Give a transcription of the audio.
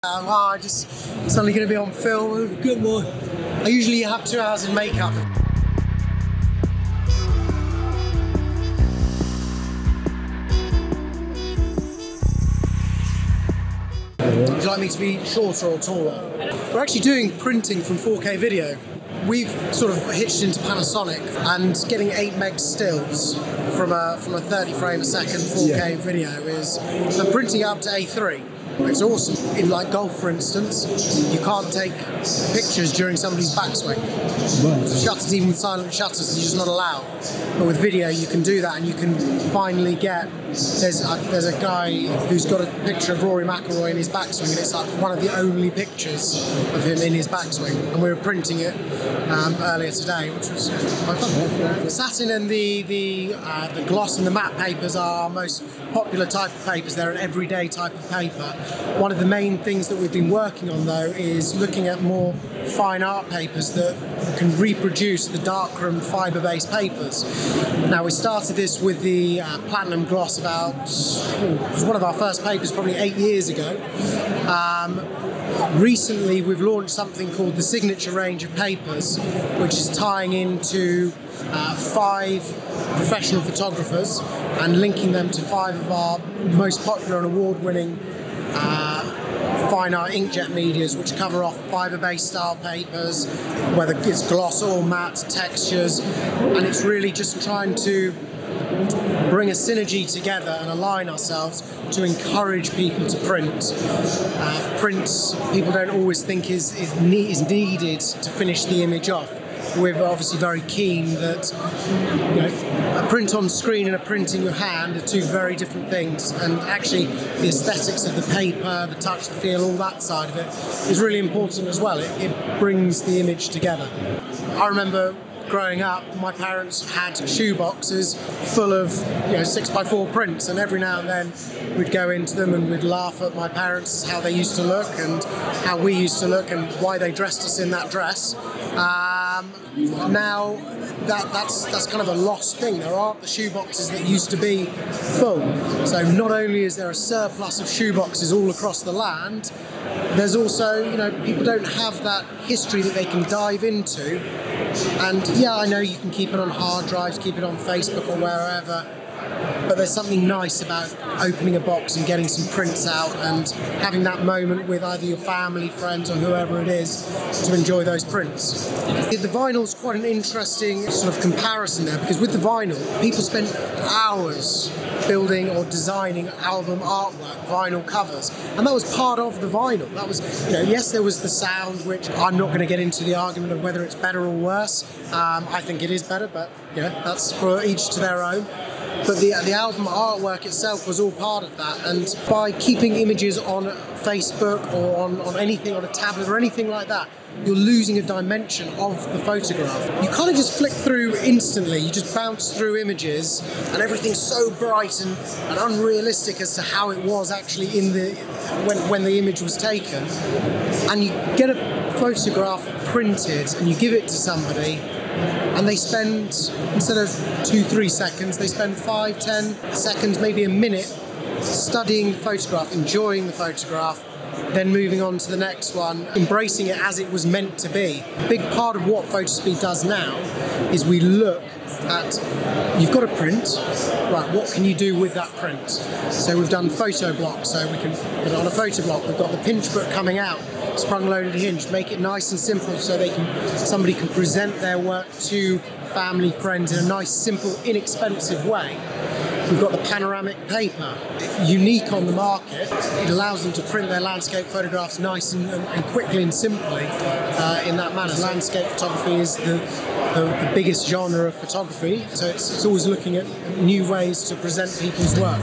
I just suddenly going to be on film. Good boy. I usually have 2 hours in makeup. Would you like me to be shorter or taller? We're actually doing printing from 4K video. We've sort of hitched into Panasonic and getting 8 meg stills from a 30 frame a second 4K video is and printing up to A3. It's awesome. In like golf, for instance, you can't take pictures during somebody's backswing. Right. Shutters, even with silent shutters, you're just not allowed. But with video, you can do that, and you can finally get. There's a guy who's got a picture of Rory McIlroy in his backswing, and it's like one of the only pictures of him in his backswing. And we were printing it earlier today, which was quite fun. The satin and the gloss and the matte papers are our most popular type of papers. They're an everyday type of paper. One of the main things that we've been working on, though, is looking at more fine art papers that can reproduce the darkroom fibre-based papers. Now, we started this with the platinum gloss about, it was one of our first papers probably 8 years ago. Recently, we've launched something called the Signature range of papers, which is tying into 5 professional photographers and linking them to 5 of our most popular and award-winning fine art inkjet medias, which cover off fibre-based style papers, whether it's gloss or matte textures, and it's really just trying to bring a synergy together and align ourselves to encourage people to print. Print, people don't always think is needed to finish the image off. We're obviously very keen that, you know, a print on screen and a print in your hand are 2 very different things, and actually the aesthetics of the paper, the touch, the feel, all that side of it is really important as well. It brings the image together. I remember growing up, my parents had shoe boxes full of 6x4 prints, and every now and then we'd go into them and we'd laugh at my parents, how they used to look and how we used to look and why they dressed us in that dress. Now that's kind of a lost thing. There aren't the shoe boxes that used to be full. So not only is there a surplus of shoe boxes all across the land, there's also, people don't have that history that they can dive into. And yeah, I know you can keep it on hard drives, keep it on Facebook or wherever, but there's something nice about opening a box and getting some prints out and having that moment with either your family, friends or whoever it is to enjoy those prints. The vinyl's quite an interesting sort of comparison there, because with the vinyl, people spend hours building or designing album artwork, vinyl covers, and that was part of the vinyl. That was, yes, there was the sound, which I'm not going to get into the argument of whether it's better or worse. I think it is better, but that's for each to their own. But the album artwork itself was all part of that, and by keeping images on Facebook or on anything, on a tablet or anything like that, you're losing a dimension of the photograph. You kind of just flick through instantly, you just bounce through images and everything's so bright and unrealistic as to how it was actually when the image was taken. And you get a photograph printed and you give it to somebody, and they spend, instead of 2-3 seconds, they spend 5-10 seconds, maybe a minute, studying the photograph, enjoying the photograph, then moving on to the next one, embracing it as it was meant to be. A big part of what Fotospeed does now is we look at, you've got a print, right, what can you do with that print? So we've done photo blocks, so we can put it on a photo block. We've got the pinch book coming out, sprung loaded hinge, make it nice and simple so somebody can present their work to family, friends in a nice, simple, inexpensive way. We've got the panoramic paper, unique on the market. It allows them to print their landscape photographs nice and quickly and simply in that manner. Landscape photography is the biggest genre of photography, so it's always looking at new ways to present people's work.